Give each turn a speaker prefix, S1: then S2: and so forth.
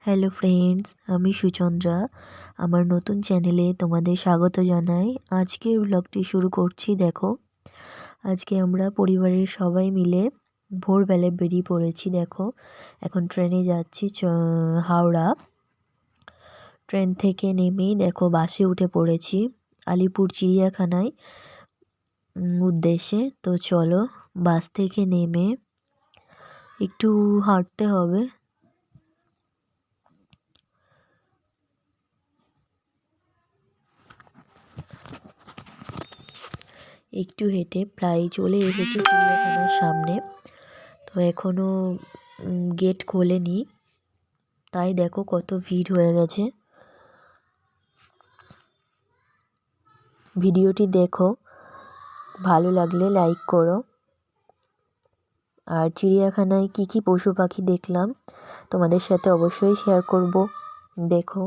S1: Hello friends, আমি সুচন্দ্রা। আমার নতুন চ্যানেলে তোমাদের স্বাগত জানাই। আজকের ব্লগটি শুরু করছি। দেখো, আজকে আমরা পরিবারের সবাই মিলে ভোরবেলায় বেরিয়ে পড়েছি। দেখো, এখন ট্রেনে যাচ্ছি হাওড়া। ট্রেন থেকে নেমেই দেখো বাসে উঠে পড়েছি আলিপুর চিড়িয়াখানায় উদ্দেশ্যে। তো চলো, বাস থেকে নেমে একটু হাঁটতে হবে। একটু হেঁটে প্রায় চলে এসেছি চিড়িয়াখানার সামনে। তো এখনও গেট খোলেনি, তাই দেখো কত ভিড় হয়ে গেছে। ভিডিওটি দেখো, ভালো লাগলে লাইক করো। আর চিড়িয়াখানায় কি কি পশু পাখি দেখলাম তোমাদের সাথে অবশ্যই শেয়ার করব। দেখো।